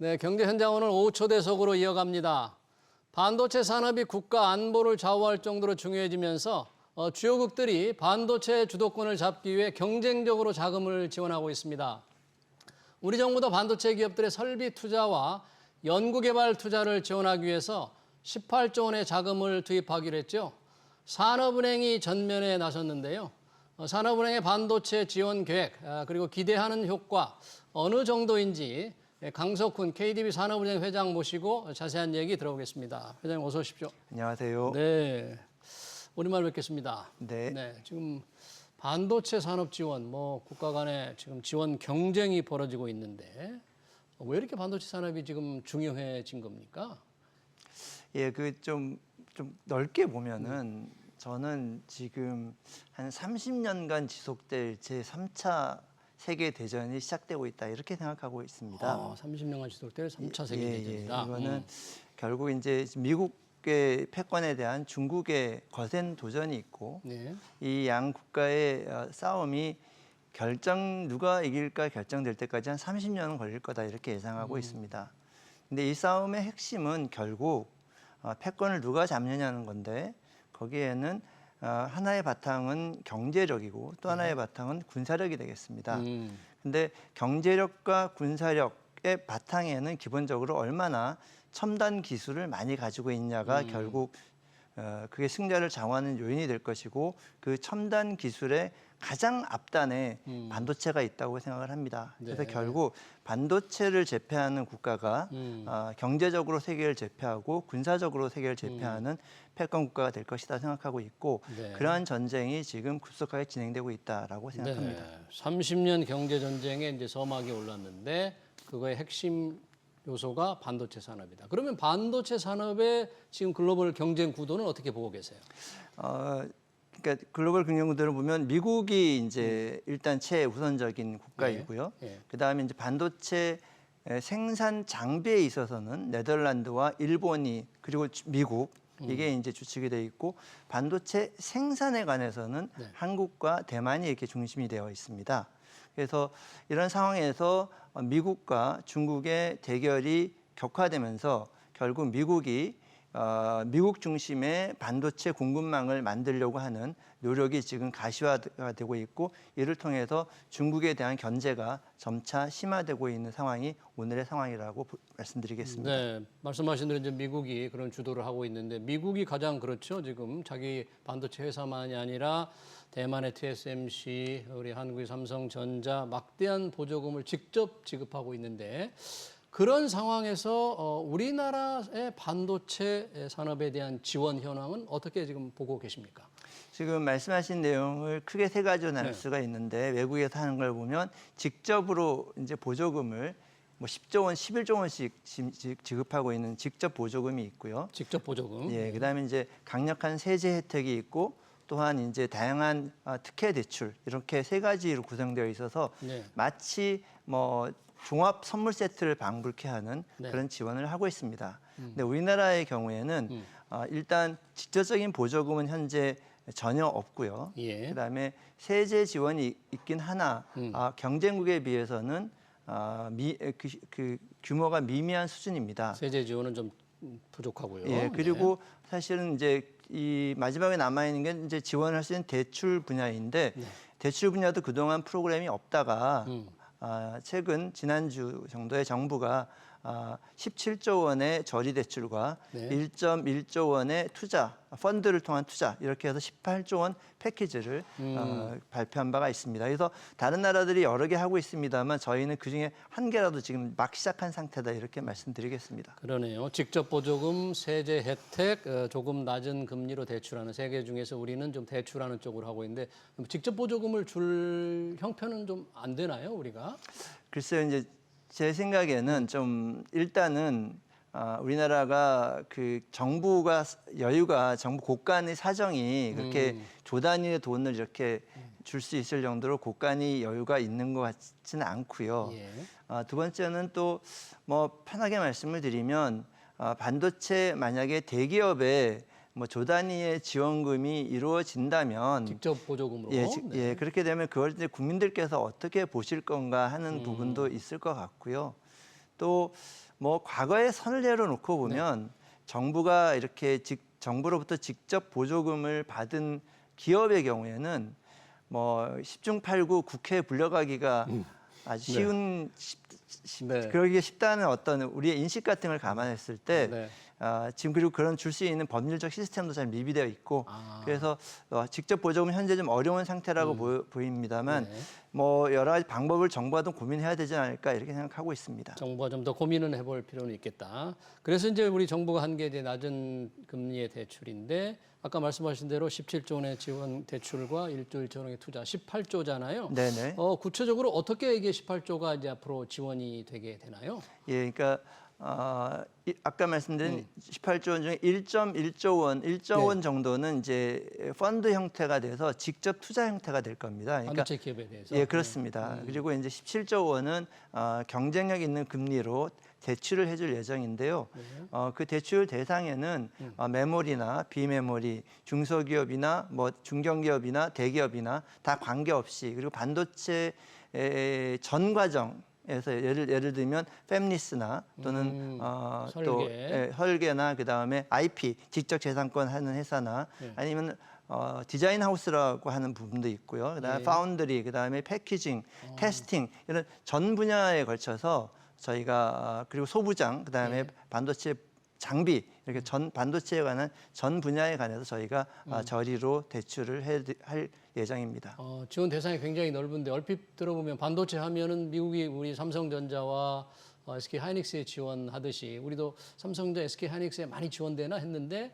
네, 경제 현장 오늘 5초대석으로 이어갑니다. 반도체 산업이 국가 안보를 좌우할 정도로 중요해지면서 주요국들이 반도체 주도권을 잡기 위해 경쟁적으로 자금을 지원하고 있습니다. 우리 정부도 반도체 기업들의 설비 투자와 연구개발 투자를 지원하기 위해서 18조 원의 자금을 투입하기로 했죠. 산업은행이 전면에 나섰는데요. 산업은행의 반도체 지원 계획, 그리고 기대하는 효과 어느 정도인지 강석훈 KDB 산업은행 회장 모시고 자세한 얘기 들어보겠습니다. 회장님 어서 오십시오. 안녕하세요. 네, 오랜만에 뵙겠습니다. 네. 지금 반도체 산업 지원, 국가 간에 지금 지원 경쟁이 벌어지고 있는데 왜 이렇게 반도체 산업이 지금 중요해진 겁니까? 예, 좀 넓게 보면은 저는 지금 한 30년간 지속될 제3차 세계 대전이 시작되고 있다 이렇게 생각하고 있습니다. 30년간 지속될 3차 세계 대전이다. 이거는 결국 이제 미국의 패권에 대한 중국의 거센 도전이 있고 네. 이 양 국가의 싸움이 누가 이길까 결정될 때까지 한 30년은 걸릴 거다 이렇게 예상하고 있습니다. 근데 이 싸움의 핵심은 결국 패권을 누가 잡느냐는 건데 거기에는 하나의 바탕은 경제력이고 또 하나의 바탕은 군사력이 되겠습니다. 근데 경제력과 군사력의 바탕에는 기본적으로 얼마나 첨단 기술을 많이 가지고 있냐가 결국 그게 승자를 좌우하는 요인이 될 것이고 그 첨단 기술의 가장 앞단에 반도체가 있다고 생각을 합니다. 그래서 결국 반도체를 제패하는 국가가 경제적으로 세계를 제패하고 군사적으로 세계를 제패하는 패권 국가가 될 것이다 생각하고 있고 그러한 전쟁이 지금 급속하게 진행되고 있다라고 생각합니다. 30년 경제 전쟁에 이제 서막이 올랐는데 그거의 핵심 요소가 반도체 산업이다. 그러면 반도체 산업의 지금 글로벌 경쟁 구도는 어떻게 보고 계세요? 그러니까 글로벌 경쟁 구도를 보면 미국이 이제 일단 최우선적인 국가이고요. 그다음에 이제 반도체 생산 장비에 있어서는 네덜란드와 일본이 그리고 미국 이게 이제 주축이 돼 있고 반도체 생산에 관해서는 한국과 대만이 이렇게 중심이 되어 있습니다. 그래서 이런 상황에서 미국과 중국의 대결이 격화되면서 결국 미국이 미국 중심의 반도체 공급망을 만들려고 하는 노력이 지금 가시화가 되고 있고 이를 통해서 중국에 대한 견제가 점차 심화되고 있는 상황이 오늘의 상황이라고 말씀드리겠습니다. 네, 말씀하신 대로 이제 미국이 그런 주도를 하고 있는데 미국이 가장 그렇죠. 지금 자기 반도체 회사만이 아니라 대만의 TSMC, 우리 한국의 삼성전자 막대한 보조금을 직접 지급하고 있는데 그런 상황에서 우리나라의 반도체 산업에 대한 지원 현황은 어떻게 지금 보고 계십니까? 지금 말씀하신 내용을 크게 세 가지로 나눌 수가 있는데 외국에서 하는 걸 보면 직접으로 이제 보조금을 10조 원, 11조 원씩 지급하고 있는 직접 보조금이 있고요. 직접 보조금. 예, 그다음에 이제 강력한 세제 혜택이 있고 또한 이제 다양한 특혜 대출 이렇게 세 가지로 구성되어 있어서 마치 종합 선물 세트를 방불케 하는 그런 지원을 하고 있습니다. 근데 우리나라의 경우에는 일단 직접적인 보조금은 현재 전혀 없고요. 그다음에 세제 지원이 있긴 하나 경쟁국에 비해서는 규모가 미미한 수준입니다. 세제 지원은 좀 부족하고요. 예, 그리고 사실은 이제 이 마지막에 남아 있는 게 이제 지원할 수 있는 대출 분야인데 대출 분야도 그동안 프로그램이 없다가 최근 지난주 정도에 정부가 17조 원의 저리 대출과 1.1조 원의 투자, 펀드를 통한 투자 이렇게 해서 18조 원 패키지를 발표한 바가 있습니다. 그래서 다른 나라들이 여러 개 하고 있습니다만 저희는 그중에 한 개라도 지금 막 시작한 상태다 이렇게 말씀드리겠습니다. 그러네요. 직접 보조금, 세제 혜택, 조금 낮은 금리로 대출하는 세 개 중에서 우리는 좀 대출하는 쪽으로 하고 있는데 직접 보조금을 줄 형편은 좀 안 되나요, 우리가? 글쎄요, 이제 제 생각에는 좀 일단은 우리나라가 정부 고간의 사정이 그렇게 조 단위의 돈을 이렇게 줄 수 있을 정도로 고간의 여유가 있는 것 같지는 않고요. 두 번째는 또 편하게 말씀을 드리면 반도체 만약에 대기업에 조 단위의 지원금이 이루어진다면 직접 보조금으로 예, 그렇게 되면 그걸 이제 국민들께서 어떻게 보실 건가 하는 부분도 있을 것 같고요. 또 뭐 과거의 선례로 놓고 보면 정부가 이렇게 정부로부터 직접 보조금을 받은 기업의 경우에는 뭐 10중 8구 국회에 불려가기가 아주 쉬운 그러기가 쉽다는 어떤 우리의 인식 같은 걸 감안했을 때 지금 그리고 그런 줄 수 있는 법률적 시스템도 잘 미비되어 있고 그래서 직접 보조금 현재 좀 어려운 상태라고 보입니다만 뭐 여러 가지 방법을 정부가 좀 고민해야 되지 않을까 이렇게 생각하고 있습니다. 정부가 좀 더 고민을 해볼 필요는 있겠다. 그래서 이제 우리 정부가 한 게 이제 낮은 금리의 대출인데 아까 말씀하신 대로 17조 원의 지원 대출과 1조 1천 원의 투자 18조잖아요. 네네. 구체적으로 어떻게 이게 18조가 이제 앞으로 지원이 되게 되나요? 예, 그러니까 아까 말씀드린 18조 원 중에 1.1조 원, 1조 원 정도는 이제 펀드 형태가 돼서 직접 투자 형태가 될 겁니다. 그러니까 반도체 기업에 대해서. 예, 그렇습니다. 그리고 이제 17조 원은 경쟁력 있는 금리로 대출을 해줄 예정인데요. 그 대출 대상에는 메모리나 비메모리, 중소기업이나 뭐 중견기업이나 대기업이나 다 관계없이 그리고 반도체 전 과정 에서 예를 들면 팹리스나 또는 설계. 또 설계나 그다음에 IP 직접 재산권 하는 회사나 아니면 디자인 하우스라고 하는 부분도 있고요. 그다음에 파운드리, 그다음에 패키징, 테스팅 이런 전 분야에 걸쳐서 저희가 그리고 소부장, 그다음에 반도체 장비 이렇게 전 반도체에 관한 전 분야에 관해서 저희가 저리로 대출을 할 예정입니다. 지원 대상이 굉장히 넓은데 얼핏 들어보면 반도체 하면은 미국이 우리 삼성전자와 SK 하이닉스에 지원하듯이 우리도 삼성전자, SK 하이닉스에 많이 지원되나 했는데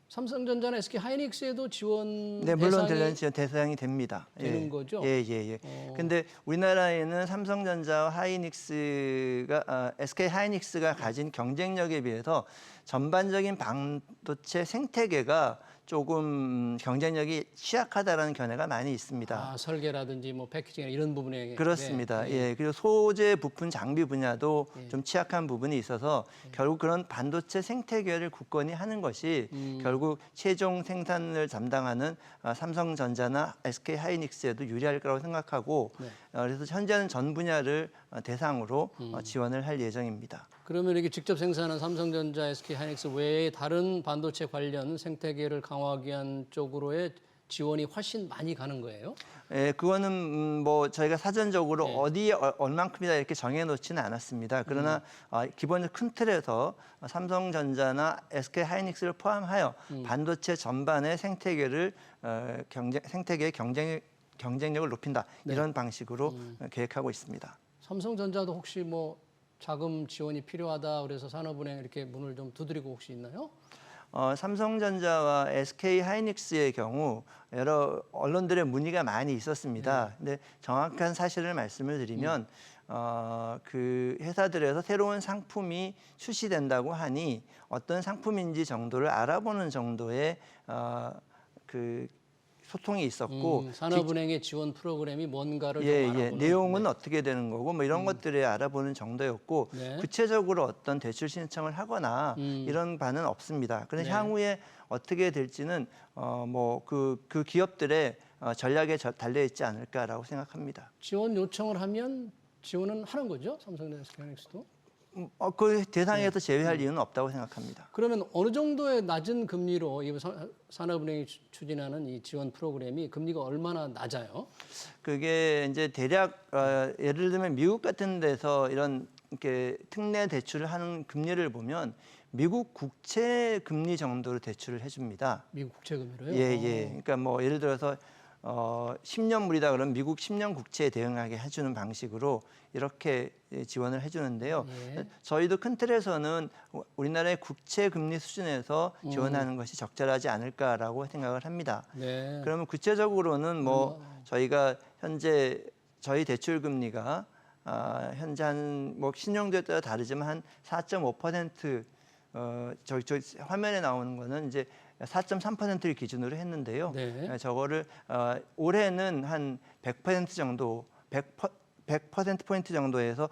삼성전자나 SK 하이닉스에도 지원 네, 물론 대상이 대상이 됩니다. 되는 거죠? 예. 근데 우리나라에는 삼성전자와 하이닉스가 SK 하이닉스가 가진 경쟁력에 비해서 전반적인 반도체 생태계가 조금 경쟁력이 취약하다라는 견해가 많이 있습니다. 설계라든지 뭐 패키징 이런 부분에 그렇습니다. 예, 그리고 소재 부품 장비 분야도 좀 취약한 부분이 있어서 결국 그런 반도체 생태계를 굳건히 하는 것이 결국 최종 생산을 담당하는 삼성전자나 SK 하이닉스에도 유리할 거라고 생각하고 그래서 현재는 전 분야를 대상으로 지원을 할 예정입니다. 그러면 이게 직접 생산한 삼성전자, SK 하이닉스 외에 다른 반도체 관련 생태계를 강화하기 위한 쪽으로의 지원이 훨씬 많이 가는 거예요? 예, 그거는 뭐 저희가 사전적으로 어디에 얼만큼이다 이렇게 정해놓지는 않았습니다. 그러나 기본적 큰 틀에서 삼성전자나 SK 하이닉스를 포함하여 반도체 전반의 생태계를 생태계의 경쟁력을 높인다 이런 방식으로 계획하고 있습니다. 삼성전자도 혹시 뭐 자금 지원이 필요하다 그래서 산업은행 이렇게 문을 좀 두드리고 혹시 있나요? 삼성전자와 SK 하이닉스의 경우 여러 언론들의 문의가 많이 있었습니다. 근데 정확한 사실을 말씀을 드리면 그 회사들에서 새로운 상품이 출시된다고 하니 어떤 상품인지 정도를 알아보는 정도의 그 소통이 있었고 산업은행의 지원 프로그램이 뭔가를 좀 알아보는 내용은 어떻게 되는 거고 뭐 이런 것들을 알아보는 정도였고 구체적으로 어떤 대출 신청을 하거나 이런 바는 없습니다. 그런데 향후에 어떻게 될지는 뭐 그 기업들의 전략에 달려 있지 않을까라고 생각합니다. 지원 요청을 하면 지원은 하는 거죠? 삼성전자, SK하이닉스도? 그 대상에서 제외할 이유는 없다고 생각합니다. 그러면 어느 정도의 낮은 금리로 이 산업은행이 추진하는 이 지원 프로그램이 금리가 얼마나 낮아요? 그게 이제 대략 예를 들면 미국 같은 데서 이런 이렇게 특례 대출을 하는 금리를 보면 미국 국채 금리 정도로 대출을 해줍니다. 미국 국채 금리로요? 예. 그러니까 뭐 예를 들어서 10년물이다 그러면 미국 10년 국채에 대응하게 해주는 방식으로 이렇게 지원을 해주는데요. 저희도 큰 틀에서는 우리나라의 국채 금리 수준에서 지원하는 것이 적절하지 않을까라고 생각을 합니다. 그러면 구체적으로는 뭐 저희가 현재 저희 대출 금리가 현재 한 뭐 신용도에 따라 다르지만 한 4.5% 저기 화면에 나오는 거는 이제 4.3%를 기준으로 했는데요. 저거를 올해는 한 100% 정도 100%포인트 정도에서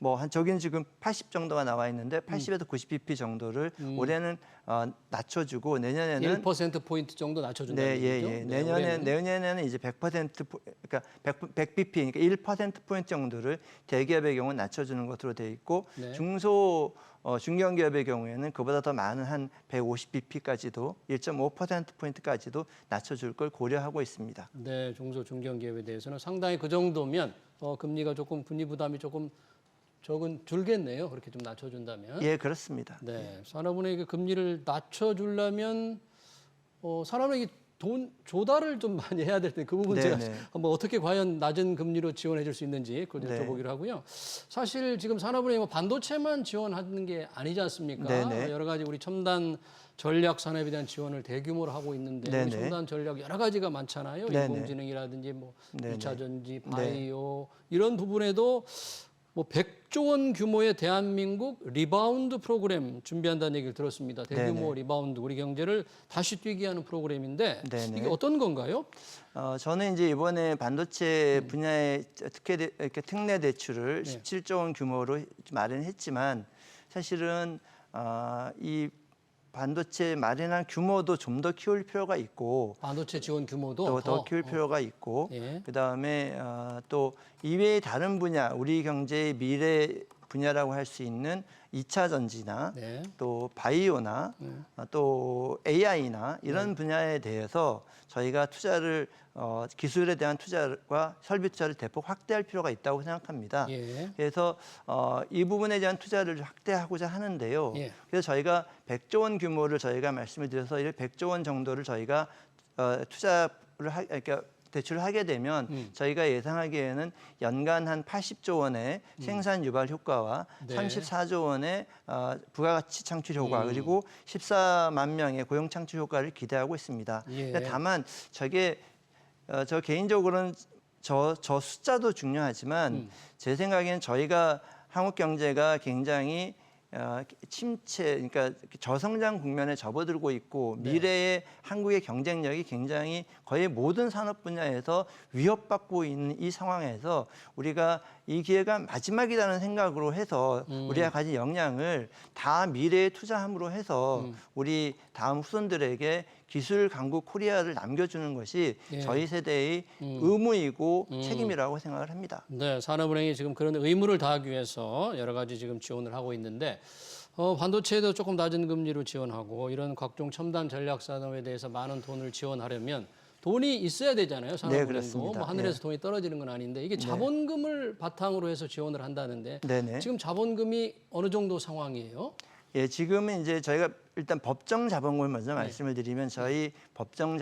뭐 한 저기는 지금 80 정도가 나와 있는데 80에서 90bp 정도를 올해는 낮춰주고 내년에는 1%포인트 정도 낮춰준다는 네, 얘기죠? 예. 네, 올해는. 내년에는 이제 100% 그러니까 100bp 그러니까 1%포인트 정도를 대기업의 경우는 낮춰주는 것으로 돼 있고 네. 중견기업의 경우에는 그보다 더 많은 한 150bp까지도 1.5%포인트까지도 낮춰줄 걸 고려하고 있습니다. 네, 중소 중견기업에 대해서는 상당히 그 정도면 금리가 조금 금리 부담이 조금 줄겠네요. 그렇게 좀 낮춰준다면. 예, 그렇습니다. 네, 산업은행이 금리를 낮춰주려면 산업은행이 돈 조달을 좀 많이 해야 될 텐데 그 부분 제가 네. 한번 어떻게 과연 낮은 금리로 지원해 줄 수 있는지 그걸 네. 여쭤보기로 하고요. 사실 지금 산업은행이 뭐 반도체만 지원하는 게 아니지 않습니까? 네네. 여러 가지 우리 첨단 전략 산업에 대한 지원을 대규모로 하고 있는데 네네. 첨단 전략 여러 가지가 많잖아요. 네네. 인공지능이라든지 뭐 네네. 2차 전지, 바이오 이런 부분에도 뭐 100조 원 규모의 대한민국 리바운드 프로그램 준비한다는 얘기를 들었습니다. 대규모 네네. 리바운드 우리 경제를 다시 뛰게 하는 프로그램인데 네네. 이게 어떤 건가요? 저는 이제 이번에 반도체 분야의 이렇게 특례 대출을 네. 17조 원 규모로 마련했지만 사실은 이 반도체 마련한 규모도 좀 더 키울 필요가 있고 반도체 지원 규모도 또 더 키울 필요가 있고 예. 그다음에 또 이외의 다른 분야 우리 경제의 미래 분야라고 할 수 있는 2차 전지나 네. 또 바이오나 또 AI나 이런 분야에 대해서 저희가 투자를 기술에 대한 투자와 설비 투자를 대폭 확대할 필요가 있다고 생각합니다. 예. 그래서 이 부분에 대한 투자를 확대하고자 하는데요. 예. 그래서 저희가 100조 원 규모를 저희가 말씀을 드려서 이 100조 원 정도를 저희가 그러니까 대출을 하게 되면 저희가 예상하기에는 연간 한 80조 원의 생산 유발 효과와 네. 34조 원의 부가가치 창출 효과 그리고 14만 명의 고용 창출 효과를 기대하고 있습니다. 예. 근데 다만 저게 저 개인적으로는 저 숫자도 중요하지만 제 생각에는 저희가 한국 경제가 굉장히 침체, 그러니까 저성장 국면에 접어들고 있고 미래의 한국의 경쟁력이 굉장히 거의 모든 산업 분야에서 위협받고 있는 이 상황에서 우리가 이 기회가 마지막이라는 생각으로 해서 우리가 가진 역량을 다 미래에 투자함으로 해서 우리 다음 후손들에게 기술 강국 코리아를 남겨주는 것이 예. 저희 세대의 의무이고 책임이라고 생각을 합니다. 네, 산업은행이 지금 그런 의무를 다하기 위해서 여러 가지 지금 지원을 하고 있는데 반도체에도 조금 낮은 금리로 지원하고 이런 각종 첨단 전략 산업에 대해서 많은 돈을 지원하려면 돈이 있어야 되잖아요. 산업은행도 그렇습니다. 뭐 하늘에서 돈이 떨어지는 건 아닌데 이게 자본금을 바탕으로 해서 지원을 한다는데 네네. 지금 자본금이 어느 정도 상황이에요? 예, 지금은 이제 저희가 일단 법정 자본금을 먼저 말씀을 드리면 저희 법정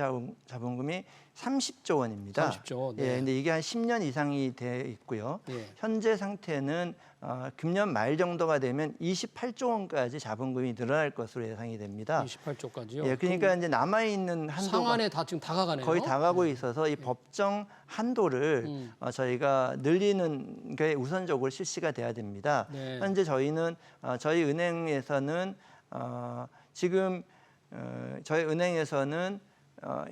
자본금이 30조 원입니다. 30조. 네. 예, 근데 이게 한 10년 이상이 돼 있고요. 예. 현재 상태는 금년 말 정도가 되면 28조 원까지 자본금이 늘어날 것으로 예상이 됩니다. 28조까지요. 예, 그러니까 이제 남아 있는 한도가 상한에 다 지금 다가가네요. 거의 다 가고 있어서 이 법정 한도를 저희가 늘리는 게 우선적으로 실시가 돼야 됩니다. 네. 현재 저희는 저희 은행에서는 지금 저희 은행에서는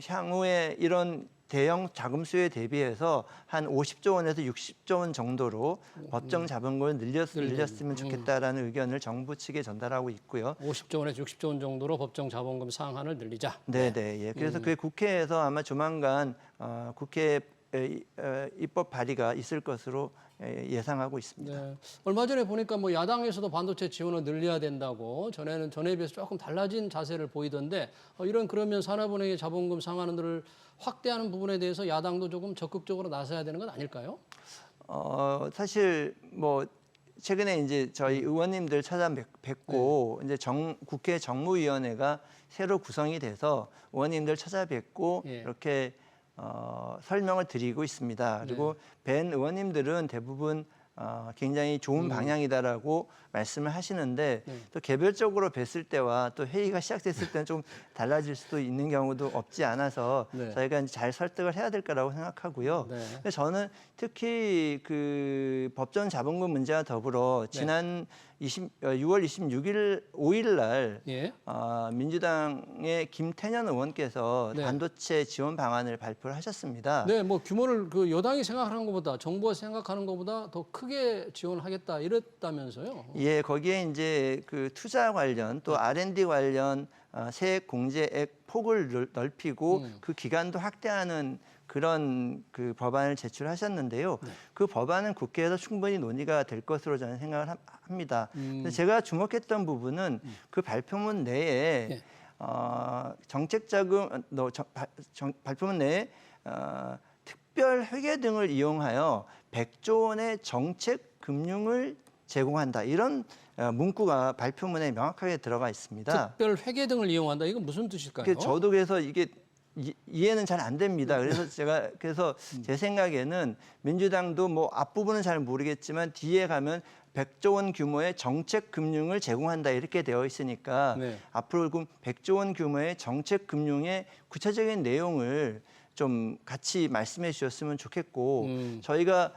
향후에 이런 대형 자금 수요에 대비해서 한 50조 원에서 60조 원 정도로 법정 자본금을 늘렸으면 좋겠다라는 의견을 정부 측에 전달하고 있고요. 50조 원에서 60조 원 정도로 법정 자본금 상한을 늘리자. 네. 예. 그래서 그게 국회에서 아마 조만간 국회 입법 발의가 있을 것으로 예상하고 있습니다. 네. 얼마 전에 보니까 뭐 야당에서도 반도체 지원을 늘려야 된다고 전에 비해서 조금 달라진 자세를 보이던데 그러면 산업은행의 자본금 상한을 확대하는 부분에 대해서 야당도 조금 적극적으로 나서야 되는 건 아닐까요? 사실 뭐 최근에 이제 저희 의원님들 찾아뵙고 이제 국회 정무위원회가 새로 구성이 돼서 의원님들 찾아뵙고 예. 이렇게 설명을 드리고 있습니다. 그리고 뵌 의원님들은 대부분 굉장히 좋은 방향이다라고 말씀을 하시는데 또 개별적으로 뵀을 때와 또 회의가 시작됐을 때는 좀 달라질 수도 있는 경우도 없지 않아서 네. 저희가 이제 잘 설득을 해야 될 거라고 생각하고요. 네. 근데 저는 특히 그 법정 자본금 문제와 더불어 지난 6월 26일 5일 날 예. 민주당의 김태년 의원께서 네. 반도체 지원 방안을 발표를 하셨습니다. 네, 뭐 규모를 그 여당이 생각하는 것보다 정부가 생각하는 것보다 더 크게 지원하겠다 이랬다면서요? 예, 거기에 이제 그 투자 관련 또 R&D 관련 세액 공제액 폭을 넓히고 그 기간도 확대하는 그런 그 법안을 제출하셨는데요. 그 법안은 국회에서 충분히 논의가 될 것으로 저는 생각을 합니다. 근데 제가 주목했던 부분은 그 발표문 내에 예. 정책자금 발표문 내에 특별 회계 등을 이용하여 100조 원의 정책 금융을 제공한다. 이런 문구가 발표문에 명확하게 들어가 있습니다. 특별 회계 등을 이용한다. 이건 무슨 뜻일까요? 저도 그래서 이게 이해는 잘 안 됩니다. 그래서 제가 제 생각에는 민주당도 뭐 앞부분은 잘 모르겠지만 뒤에 가면 100조 원 규모의 정책 금융을 제공한다 이렇게 되어 있으니까 네. 앞으로 그럼 100조 원 규모의 정책 금융의 구체적인 내용을 좀 같이 말씀해 주셨으면 좋겠고 저희가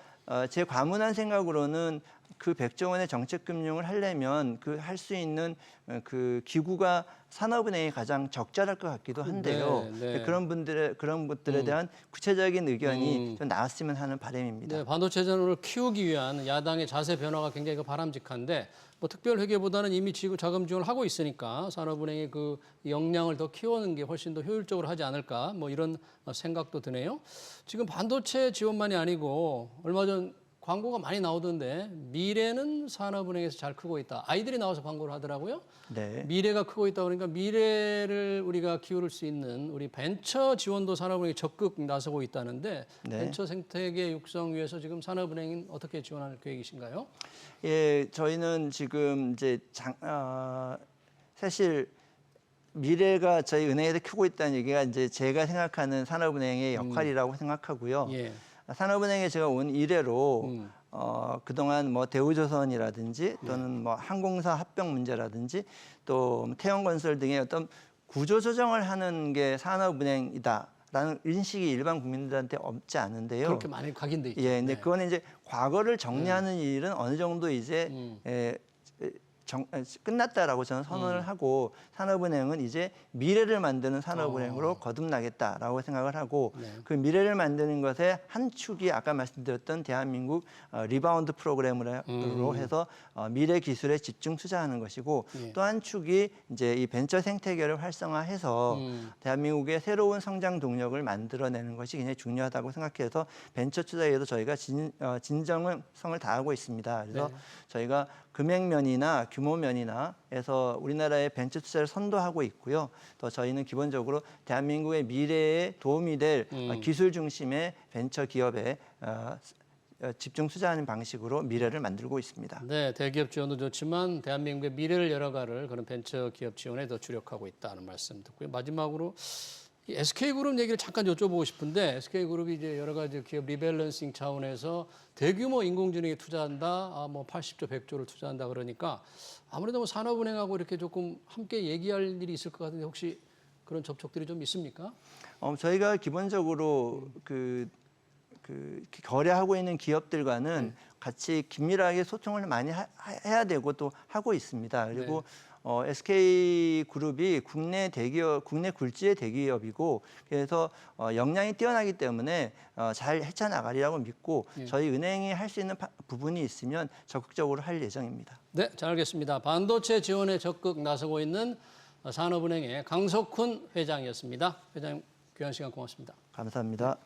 제 과문한 생각으로는 그 100조 원의 정책 금융을 하려면 그 할 수 있는 그 기구가 산업은행이 가장 적절할 것 같기도 한데요. 네. 그런 것들에 대한 구체적인 의견이 좀 나왔으면 하는 바람입니다. 네, 반도체 전후를 키우기 위한 야당의 자세 변화가 굉장히 바람직한데 뭐 특별 회계보다는 이미 자금 지원을 하고 있으니까 산업은행의 그 역량을 더 키우는 게 훨씬 더 효율적으로 하지 않을까 뭐 이런 생각도 드네요. 지금 반도체 지원만이 아니고 얼마 전 광고가 많이 나오던데 미래는 산업은행에서 잘 크고 있다. 아이들이 나와서 광고를 하더라고요. 네. 미래가 크고 있다 그러니까 미래를 우리가 기울일 수 있는 우리 벤처 지원도 산업은행이 적극 나서고 있다는데 네. 벤처 생태계 육성 위해서 지금 산업은행은 어떻게 지원할 계획이신가요? 예, 저희는 지금 이제 사실 미래가 저희 은행에서 크고 있다는 얘기가 이제 제가 생각하는 산업은행의 역할이라고 생각하고요. 예. 산업은행에 제가 온 이래로 그동안 뭐 대우조선이라든지 또는 뭐 항공사 합병 문제라든지 또 태영건설 등의 어떤 구조조정을 하는 게 산업은행이다라는 인식이 일반 국민들한테 없지 않은데요. 그렇게 많이 각인돼 있죠. 예, 근데 네. 그거는 이제 과거를 정리하는 일은 어느 정도 이제 끝났다라고 저는 선언을 하고 산업은행은 이제 미래를 만드는 산업은행으로 거듭나겠다라고 생각을 하고 네. 그 미래를 만드는 것의 한 축이 아까 말씀드렸던 대한민국 리바운드 프로그램으로 해서 미래 기술에 집중 투자하는 것이고 예. 또 한 축이 이제 이 벤처 생태계를 활성화해서 대한민국의 새로운 성장 동력을 만들어내는 것이 굉장히 중요하다고 생각해서 벤처 투자에도 저희가 진정성을 다하고 있습니다. 그래서 네. 저희가 금액면이나 규모면이나 해서 우리나라의 벤처 투자를 선도하고 있고요. 또 저희는 기본적으로 대한민국의 미래에 도움이 될 기술 중심의 벤처 기업에 집중 투자하는 방식으로 미래를 만들고 있습니다. 네, 대기업 지원도 좋지만 대한민국의 미래를 열어갈 그런 벤처 기업 지원에 더 주력하고 있다는 말씀 듣고요. 마지막으로 이 SK그룹 얘기를 잠깐 여쭤보고 싶은데 SK그룹이 이제 여러 가지 기업 리밸런싱 차원에서 대규모 인공지능에 투자한다, 뭐 80조, 100조를 투자한다 그러니까 아무래도 뭐 산업은행하고 이렇게 조금 함께 얘기할 일이 있을 것 같은데 혹시 그런 접촉들이 좀 있습니까? 저희가 기본적으로 그 거래하고 있는 기업들과는 같이 긴밀하게 소통을 많이 해야 되고 또 하고 있습니다. 그리고 SK그룹이 국내 굴지의 대기업이고 그래서 역량이 뛰어나기 때문에 잘 헤쳐나가리라고 믿고 저희 은행이 할 수 있는 부분이 있으면 적극적으로 할 예정입니다. 네, 잘 알겠습니다. 반도체 지원에 적극 나서고 있는 산업은행의 강석훈 회장이었습니다. 회장님 귀한 시간 고맙습니다. 감사합니다.